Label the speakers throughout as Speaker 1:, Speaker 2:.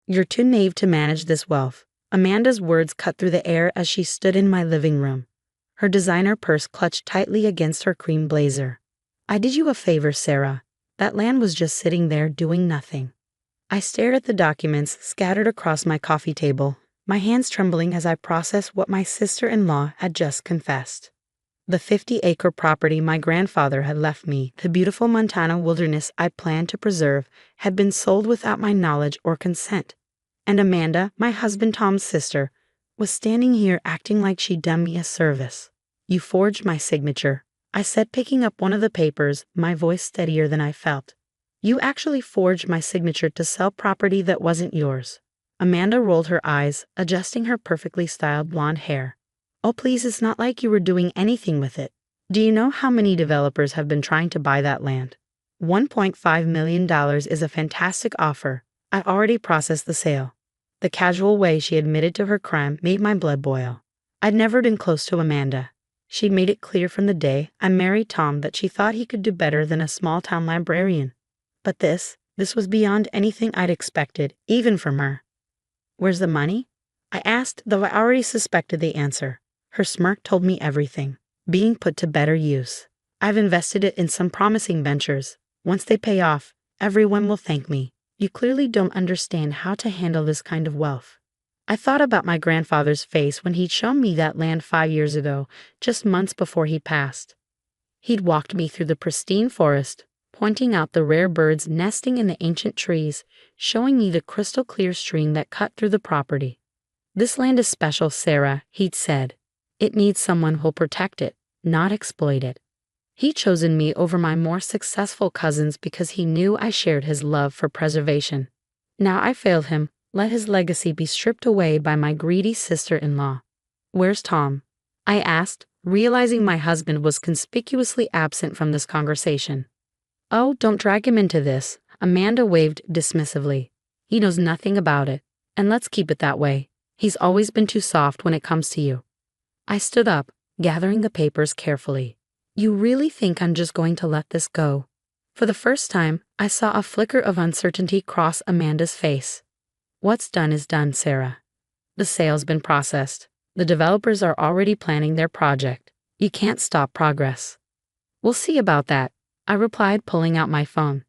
Speaker 1: You're too naive to manage this wealth. Amanda's words cut through the air as she stood in my living room, her designer purse clutched tightly against her cream blazer. I did you a favor, Sarah. That land was just sitting there doing nothing. I stared at the documents scattered across my coffee table, my hands trembling as I processed what my sister-in-law had just confessed. The 50-acre property my grandfather had left me, the beautiful Montana wilderness I planned to preserve, had been sold without my knowledge or consent. And Amanda, my husband Tom's sister, was standing here acting like she'd done me a service. You forged my signature, I said, picking up one of the papers, my voice steadier than I felt. You actually forged my signature to sell property that wasn't yours. Amanda rolled her eyes, adjusting her perfectly styled blonde hair. Oh please, it's not like you were doing anything with it. Do you know how many developers have been trying to buy that land? $1.5 million is a fantastic offer. I already processed the sale. The casual way she admitted to her crime made my blood boil. I'd never been close to Amanda. She'd made it clear from the day I married Tom that she thought he could do better than a small-town librarian. But this was beyond anything I'd expected, even from her. Where's the money? I asked, though I already suspected the answer. Her smirk told me everything. Being put to better use. I've invested it in some promising ventures. Once they pay off, everyone will thank me. You clearly don't understand how to handle this kind of wealth. I thought about my grandfather's face when he'd shown me that land 5 years ago, just months before he passed. He'd walked me through the pristine forest, pointing out the rare birds nesting in the ancient trees, showing me the crystal-clear stream that cut through the property. This land is special, Sarah, he'd said. It needs someone who'll protect it, not exploit it. He'd chosen me over my more successful cousins because he knew I shared his love for preservation. Now I failed him, let his legacy be stripped away by my greedy sister-in-law. Where's Tom? I asked, realizing my husband was conspicuously absent from this conversation. Oh, don't drag him into this, Amanda waved dismissively. He knows nothing about it, and let's keep it that way. He's always been too soft when it comes to you. I stood up, gathering the papers carefully. You really think I'm just going to let this go? For the first time, I saw a flicker of uncertainty cross Amanda's face. What's done is done, Sarah. The sale's been processed. The developers are already planning their project. You can't stop progress. We'll see about that, I replied, pulling out my phone.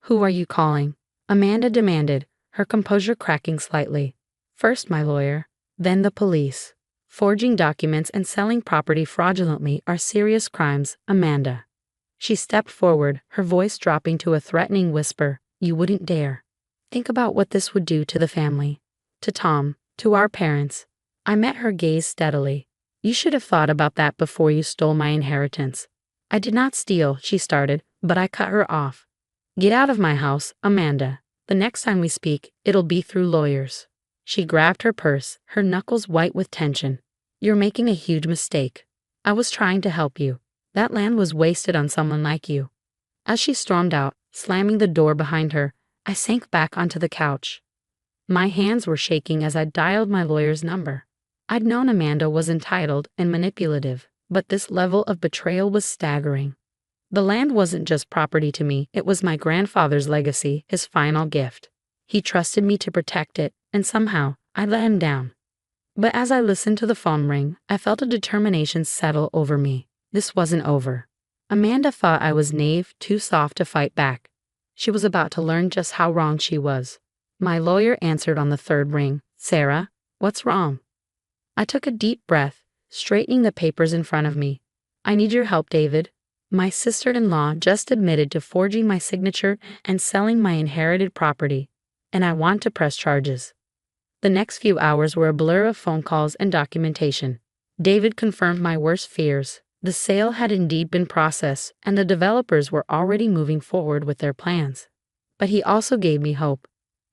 Speaker 1: Who are you calling? Amanda demanded, her composure cracking slightly. First my lawyer, then the police. Forging documents and selling property fraudulently are serious crimes, Amanda. She stepped forward, her voice dropping to a threatening whisper. You wouldn't dare. Think about what this would do to the family. To Tom, to our parents. I met her gaze steadily. You should have thought about that before you stole my inheritance. I did not steal, she started, but I cut her off. Get out of my house, Amanda. The next time we speak, it'll be through lawyers. She grabbed her purse, her knuckles white with tension. You're making a huge mistake. I was trying to help you. That land was wasted on someone like you. As she stormed out, slamming the door behind her, I sank back onto the couch. My hands were shaking as I dialed my lawyer's number. I'd known Amanda was entitled and manipulative, but this level of betrayal was staggering. The land wasn't just property to me, it was my grandfather's legacy, his final gift. He trusted me to protect it, and somehow, I let him down. But as I listened to the phone ring, I felt a determination settle over me. This wasn't over. Amanda thought I was naive, too soft to fight back. She was about to learn just how wrong she was. My lawyer answered on the third ring. Sarah, what's wrong? I took a deep breath, straightening the papers in front of me. I need your help, David. My sister-in-law just admitted to forging my signature and selling my inherited property, and I want to press charges. The next few hours were a blur of phone calls and documentation. David confirmed my worst fears. The sale had indeed been processed, and the developers were already moving forward with their plans. But he also gave me hope.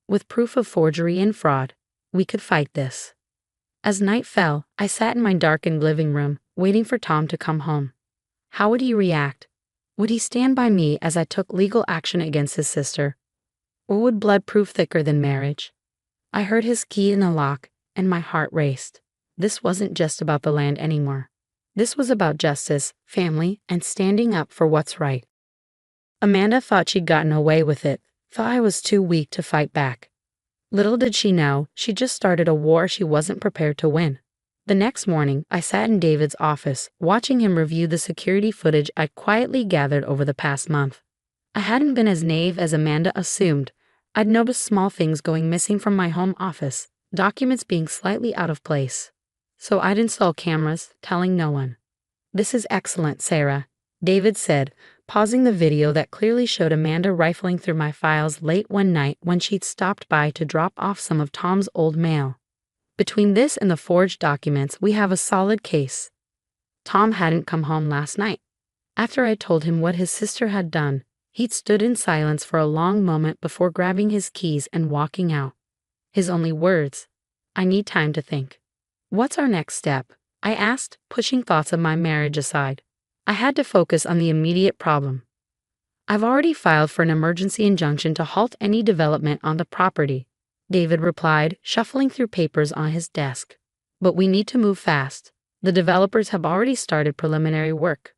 Speaker 1: With proof of forgery and fraud, we could fight this. As night fell, I sat in my darkened living room, waiting for Tom to come home. How would he react? Would he stand by me as I took legal action against his sister? Or would blood prove thicker than marriage? I heard his key in the lock, and my heart raced. This wasn't just about the land anymore. This was about justice, family, and standing up for what's right. Amanda thought she'd gotten away with it, thought I was too weak to fight back. Little did she know, she just started a war she wasn't prepared to win. The next morning, I sat in David's office, watching him review the security footage I'd quietly gathered over the past month. I hadn't been as naive as Amanda assumed. I'd noticed small things going missing from my home office, documents being slightly out of place. So I'd install cameras, telling no one. "This is excellent, Sarah," David said, pausing the video that clearly showed Amanda rifling through my files late one night when she'd stopped by to drop off some of Tom's old mail. "Between this and the forged documents, we have a solid case." Tom hadn't come home last night. After I told him what his sister had done, he'd stood in silence for a long moment before grabbing his keys and walking out. His only words, "I need time to think." "What's our next step?" I asked, pushing thoughts of my marriage aside. I had to focus on the immediate problem. "I've already filed for an emergency injunction to halt any development on the property," David replied, shuffling through papers on his desk. "But we need to move fast. The developers have already started preliminary work."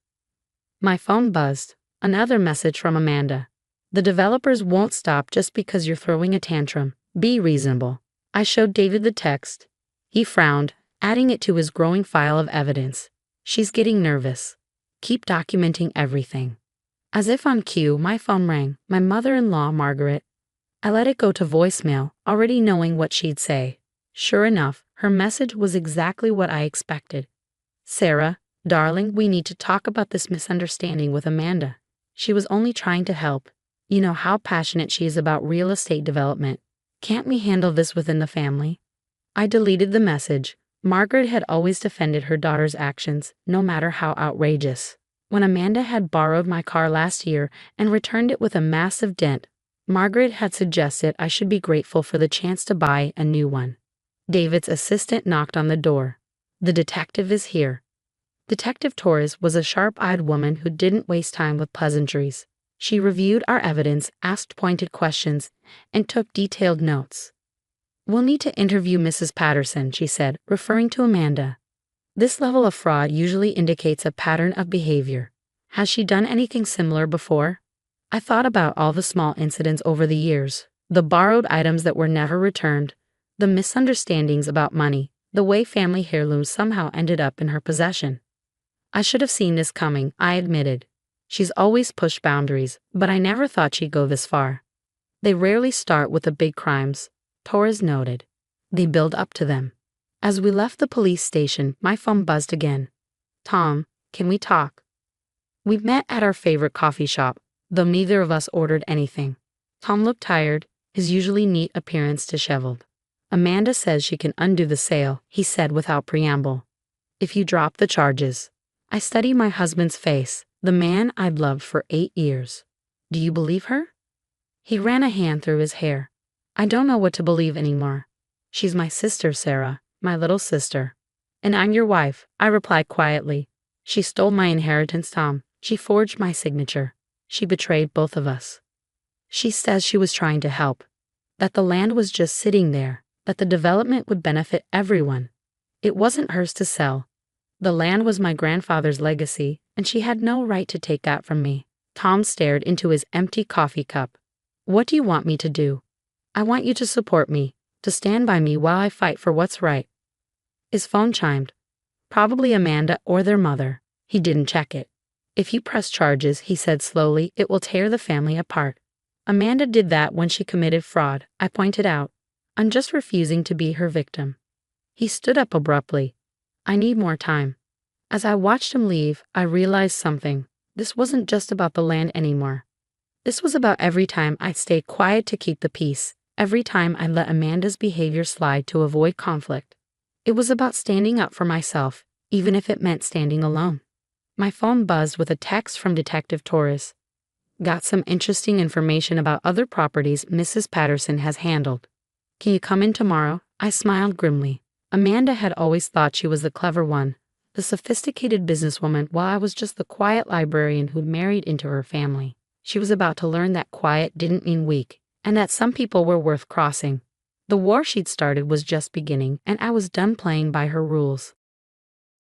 Speaker 1: My phone buzzed. Another message from Amanda. "The developers won't stop just because you're throwing a tantrum. Be reasonable." I showed David the text. He frowned, adding it to his growing file of evidence. "She's getting nervous. Keep documenting everything." As if on cue, my phone rang. My mother-in-law, Margaret. I let it go to voicemail, already knowing what she'd say. Sure enough, her message was exactly what I expected. "Sarah, darling, we need to talk about this misunderstanding with Amanda. She was only trying to help. You know how passionate she is about real estate development. Can't we handle this within the family?" I deleted the message. Margaret had always defended her daughter's actions, no matter how outrageous. When Amanda had borrowed my car last year and returned it with a massive dent, Margaret had suggested I should be grateful for the chance to buy a new one. David's assistant knocked on the door. "The detective is here." Detective Torres was a sharp-eyed woman who didn't waste time with pleasantries. She reviewed our evidence, asked pointed questions, and took detailed notes. "We'll need to interview Mrs. Patterson," she said, referring to Amanda. "This level of fraud usually indicates a pattern of behavior. Has she done anything similar before?" I thought about all the small incidents over the years, the borrowed items that were never returned, the misunderstandings about money, the way family heirlooms somehow ended up in her possession. I should have seen this coming, I admitted. She's always pushed boundaries, but I never thought she'd go this far. "They rarely start with the big crimes," Torres noted. "They build up to them." As we left the police station, my phone buzzed again. "Tom, can we talk?" We met at our favorite coffee shop, though neither of us ordered anything. Tom looked tired, his usually neat appearance disheveled. "Amanda says she can undo the sale," he said without preamble. "If you drop the charges." I studied my husband's face, the man I'd loved for 8 years. "Do you believe her?" He ran a hand through his hair. "I don't know what to believe anymore. She's my sister, Sarah, my little sister." "And I'm your wife," I replied quietly. "She stole my inheritance, Tom. She forged my signature. She betrayed both of us. She says she was trying to help, that the land was just sitting there, that the development would benefit everyone. It wasn't hers to sell. The land was my grandfather's legacy, and she had no right to take that from me." Tom stared into his empty coffee cup. "What do you want me to do?" "I want you to support me, to stand by me while I fight for what's right." His phone chimed. Probably Amanda or their mother. He didn't check it. "If you press charges," he said slowly, "it will tear the family apart." "Amanda did that when she committed fraud," I pointed out. "I'm just refusing to be her victim." He stood up abruptly. "I need more time." As I watched him leave, I realized something. This wasn't just about the land anymore. This was about every time I stayed quiet to keep the peace, every time I let Amanda's behavior slide to avoid conflict. It was about standing up for myself, even if it meant standing alone. My phone buzzed with a text from Detective Torres. "Got some interesting information about other properties Mrs. Patterson has handled. Can you come in tomorrow?" I smiled grimly. Amanda had always thought she was the clever one, the sophisticated businesswoman, while I was just the quiet librarian who'd married into her family. She was about to learn that quiet didn't mean weak, and that some people were worth crossing. The war she'd started was just beginning, and I was done playing by her rules.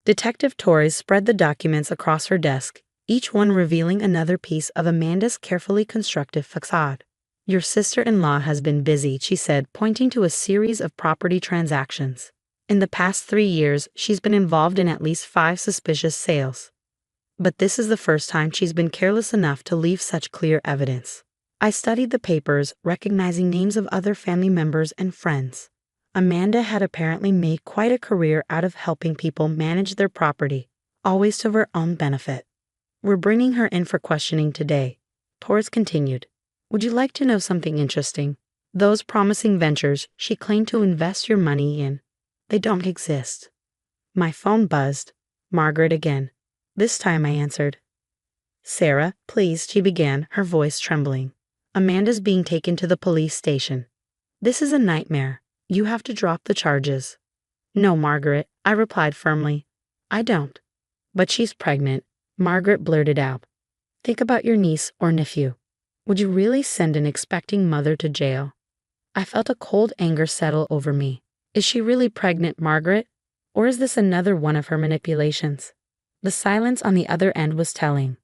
Speaker 1: Detective Torres spread the documents across her desk, each one revealing another piece of Amanda's carefully constructed facade. Your sister-in-law has been busy, she said, pointing to a series of property transactions. In the past 3 years, she's been involved in at least 5 suspicious sales. But this is the first time she's been careless enough to leave such clear evidence. I studied the papers, recognizing names of other family members and friends. Amanda had apparently made quite a career out of helping people manage their property, always to her own benefit. We're bringing her in for questioning today. Torres continued. Would you like to know something interesting? Those promising ventures she claimed to invest your money in, they don't exist. My phone buzzed. Margaret again. This time I answered. Sarah, please, she began, her voice trembling. Amanda's being taken to the police station. This is a nightmare. You have to drop the charges. No, Margaret, I replied firmly. I don't. But she's pregnant, Margaret blurted out. Think about your niece or nephew. Would you really send an expecting mother to jail? I felt a cold anger settle over me. Is she really pregnant, Margaret? Or is this another one of her manipulations? The silence on the other end was telling.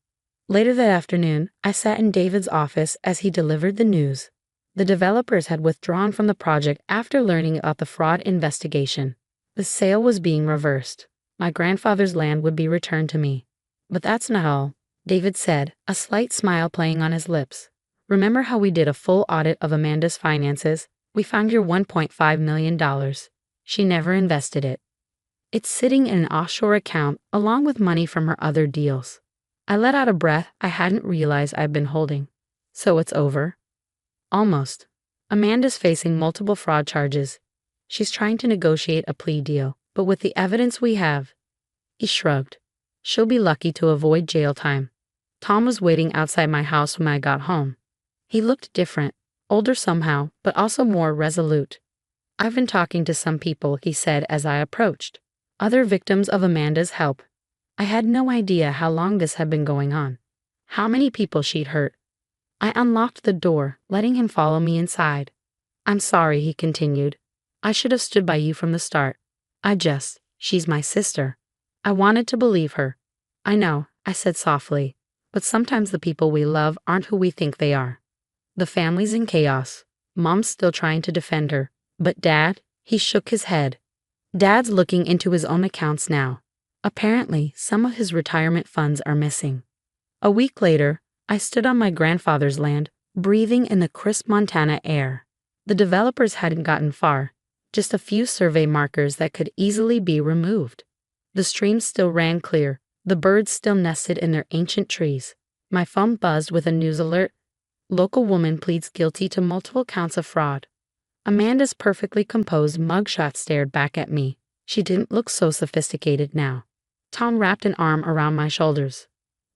Speaker 1: Later that afternoon, I sat in David's office as he delivered the news. The developers had withdrawn from the project after learning about the fraud investigation. The sale was being reversed. My grandfather's land would be returned to me. But that's not all, David said, a slight smile playing on his lips. Remember how we did a full audit of Amanda's finances? We found your $1.5 million. She never invested it. It's sitting in an offshore account along with money from her other deals. I let out a breath I hadn't realized I'd been holding. So it's over? Almost. Amanda's facing multiple fraud charges. She's trying to negotiate a plea deal, but with the evidence we have, he shrugged. She'll be lucky to avoid jail time. Tom was waiting outside my house when I got home. He looked different, older somehow, but also more resolute. I've been talking to some people, he said as I approached. Other victims of Amanda's help. I had no idea how long this had been going on. How many people she'd hurt. I unlocked the door, letting him follow me inside. I'm sorry, he continued. I should have stood by you from the start. She's my sister. I wanted to believe her. I know, I said softly, but sometimes the people we love aren't who we think they are. The family's in chaos. Mom's still trying to defend her. But Dad, he shook his head. Dad's looking into his own accounts now. Apparently, some of his retirement funds are missing. A week later, I stood on my grandfather's land, breathing in the crisp Montana air. The developers hadn't gotten far, just a few survey markers that could easily be removed. The stream still ran clear, the birds still nested in their ancient trees. My phone buzzed with a news alert. Local woman pleads guilty to multiple counts of fraud. Amanda's perfectly composed mugshot stared back at me. She didn't look so sophisticated now. Tom wrapped an arm around my shoulders.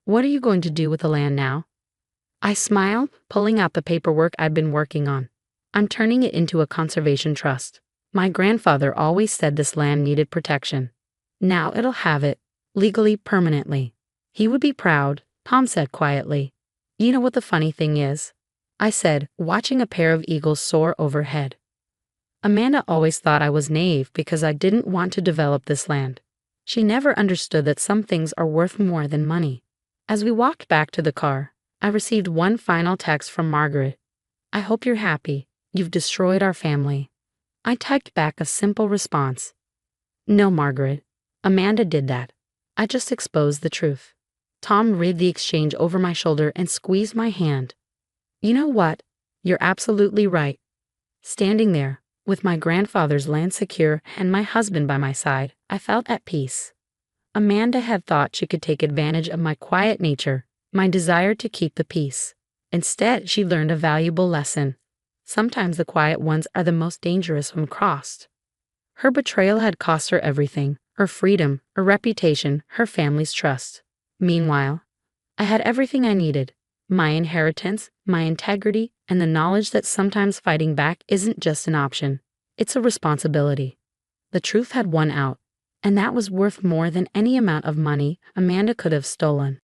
Speaker 1: What are you going to do with the land now? I smiled, pulling out the paperwork I'd been working on. I'm turning it into a conservation trust. My grandfather always said this land needed protection. Now it'll have it, legally, permanently. He would be proud, Tom said quietly. You know what the funny thing is? I said, watching a pair of eagles soar overhead. Amanda always thought I was naive because I didn't want to develop this land. She never understood that some things are worth more than money. As we walked back to the car, I received one final text from Margaret. I hope you're happy. You've destroyed our family. I typed back a simple response. No, Margaret. Amanda did that. I just exposed the truth. Tom read the exchange over my shoulder and squeezed my hand. You know what? You're absolutely right. Standing there, with my grandfather's land secure and my husband by my side, I felt at peace. Amanda had thought she could take advantage of my quiet nature, my desire to keep the peace. Instead, she learned a valuable lesson. Sometimes the quiet ones are the most dangerous when crossed. Her betrayal had cost her everything, her freedom, her reputation, her family's trust. Meanwhile, I had everything I needed. My inheritance, my integrity, and the knowledge that sometimes fighting back isn't just an option. It's a responsibility. The truth had won out, and that was worth more than any amount of money Amanda could have stolen.